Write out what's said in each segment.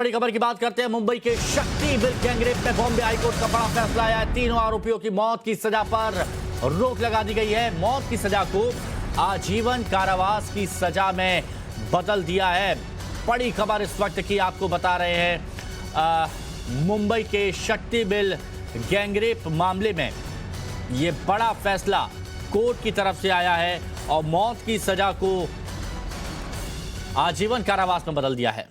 बड़ी खबर की बात करते हैं। मुंबई के शक्ति मिल गैंगरेप में बॉम्बे हाईकोर्ट का बड़ा फैसला आया है। तीनों आरोपियों की मौत की सजा पर रोक लगा दी गई है। मौत की सजा को आजीवन कारावास की सजा में बदल दिया है। बड़ी खबर इस वक्त की आपको बता रहे हैं। मुंबई के शक्ति मिल गैंगरेप मामले में ये बड़ा फैसला कोर्ट की तरफ से आया है और मौत की सजा को आजीवन कारावास में बदल दिया है।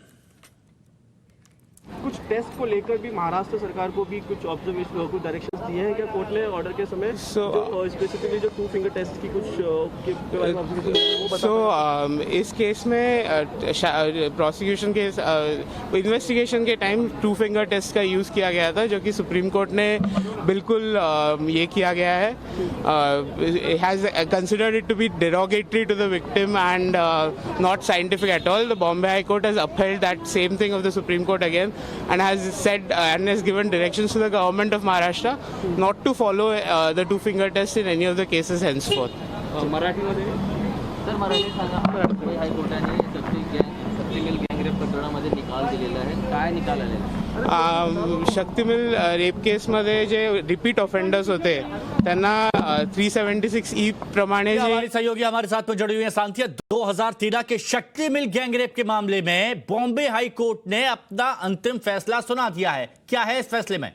कुछ टेस्ट को लेकर भी महाराष्ट्र सरकार को भी कुछ ऑब्जर्वेशन कुछ डायरेक्शंस दिए हैं क्या कोर्ट ने ऑर्डर के समय? स्पेसिफिकली जो 2 फिंगर टेस्ट की कुछ इस केस में प्रोसिक्यूशन के इन्वेस्टिगेशन के टाइम 2 फिंगर टेस्ट का यूज़ किया गया था, जो कि सुप्रीम कोर्ट ने बिल्कुल ये किया गया है, has considered it to be derogatory to the victim and not scientific at all. The Bombay High Court has upheld that same thing of the Supreme Court again and has said and has given directions to the government of Maharashtra not to follow the 2 finger test in any of the cases henceforth. मराठीमध्ये sir Marathi सांगा. मुंबई हायकोर्टाने शक्ती मिल gang rape प्रकरणामध्ये निकाल दिलेला आहे. काय निकाल आलेला आहे? शक्ती मिल रेप केसमध्ये जे रिपीट ऑफेंडर्स होते त्यांना 376E प्रमाणे हमारी सहयोगी हमारे साथ में जुड़ी हुई है सांथिया। 2013 के शक्ति मिल गैंगरेप के मामले में बॉम्बे हाई कोर्ट ने अपना अंतिम फैसला सुना दिया है। क्या है इस फैसले में?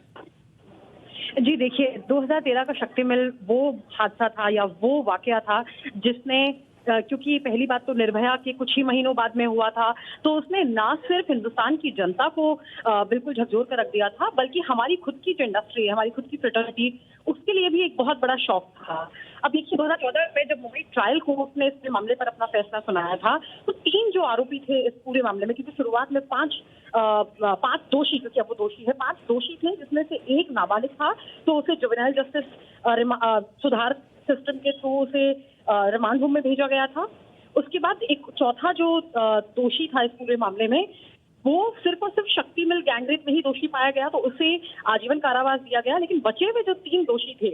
जी देखिए, 2013 का शक्ति मिल वो हादसा था या वो वाकया था जिसने क्योंकि पहली बात तो निर्भया के कुछ ही महीनों बाद में हुआ था, तो उसने ना सिर्फ हिंदुस्तान की जनता को बिल्कुल झकझोर कर रख दिया था, बल्कि हमारी खुद की जो इंडस्ट्री है, हमारी खुद की फ्रेटर्निटी, उसके लिए भी एक बहुत बड़ा शौक था। अब देखिए 2014 में जब मुंबई ट्रायल कोर्ट ने इस मामले पर अपना फैसला सुनाया था, तो 3 जो आरोपी थे इस पूरे मामले में, क्योंकि शुरुआत में 5 दोषी, क्योंकि अब वो दोषी है, 5 दोषी थे, जिसमें से एक नाबालिग था, तो उसे जुवेनाइल जस्टिस सुधार सिस्टम के थ्रू उसे रिमांड होम में भेजा गया था। उसके बाद एक चौथा जो दोषी था इस पूरे मामले में, वो सिर्फ और सिर्फ शक्ति मिल गैंगरेप में ही दोषी पाया गया, तो उसे आजीवन कारावास दिया गया। लेकिन बचे हुए जो 3 दोषी थे,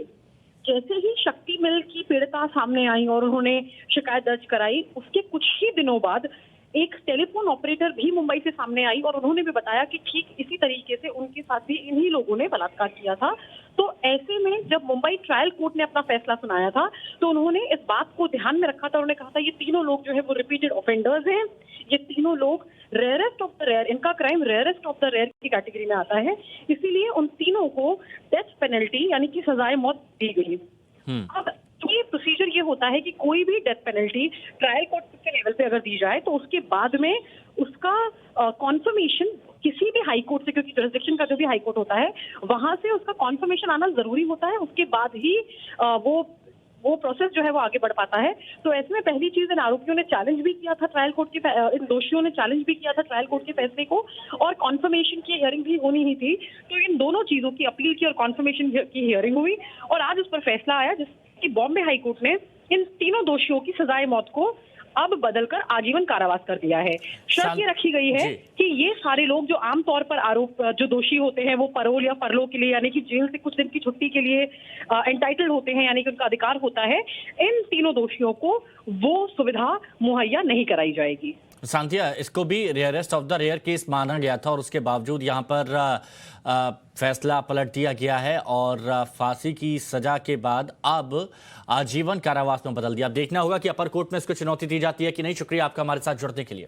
जैसे ही शक्ति मिल की पीड़िता सामने आई और उन्होंने शिकायत दर्ज कराई, उसके कुछ ही दिनों बाद एक टेलीफोन ऑपरेटर भी मुंबई से सामने आई और उन्होंने भी बताया कि ठीक इसी तरीके से उनके साथ भी इन्हीं लोगों ने बलात्कार किया था। तो ऐसे में जब मुंबई ट्रायल कोर्ट ने अपना फैसला सुनाया था, तो उन्होंने इस बात को ध्यान में रखा था। उन्होंने कहा था ये तीनों लोग जो है वो रिपीटेड ऑफेंडर्स हैं, ये तीनों लोग रेयरेस्ट ऑफ द रेयर, इनका crime rarest of the rare की कैटेगरी में आता है, इसीलिए उन तीनों को डेथ पेनल्टी यानी कि सजाए मौत दी गई। अब ये प्रोसीजर ये होता है कि कोई भी डेथ पेनल्टी ट्रायल कोर्ट के लेवल पे अगर दी जाए, तो उसके बाद में उसका कॉन्फर्मेशन किसी भी हाई कोर्ट से, क्योंकि जुरिसडिक्शन का जो भी हाई कोर्ट होता है वहां से उसका कॉन्फर्मेशन आना जरूरी होता है। उसके बाद ही वो प्रोसेस जो है वो आगे बढ़ पाता है। तो ऐसे में पहली चीज, इन आरोपियों ने चैलेंज भी किया था ट्रायल कोर्ट के, इन दोषियों ने चैलेंज भी किया था ट्रायल कोर्ट के फैसले को, और कॉन्फर्मेशन की हियरिंग भी होनी ही थी। तो इन दोनों चीजों की, अपील की और कॉन्फर्मेशन की हियरिंग हुई और आज उस पर फैसला आया, जिसकी बॉम्बे हाई कोर्ट ने इन तीनों दोषियों की सजाए मौत को अब बदलकर आजीवन कारावास कर दिया है। शर्त ये रखी गई है कि ये सारे लोग जो आमतौर पर जो दोषी होते हैं, वो पैरोल या फरलो के लिए, यानी कि जेल से कुछ दिन की छुट्टी के लिए एंटाइटल्ड होते हैं, यानी कि उनका अधिकार होता है, इन तीनों दोषियों को वो सुविधा मुहैया नहीं कराई जाएगी। सांथिया, इसको भी rarest of the rare case माना गया था और उसके बावजूद यहाँ पर फैसला पलट दिया गया है और फांसी की सजा के बाद अब आजीवन कारावास में बदल दिया। अब देखना होगा कि अपर कोर्ट में इसको चुनौती दी जाती है कि नहीं। शुक्रिया आपका हमारे साथ जुड़ने के लिए।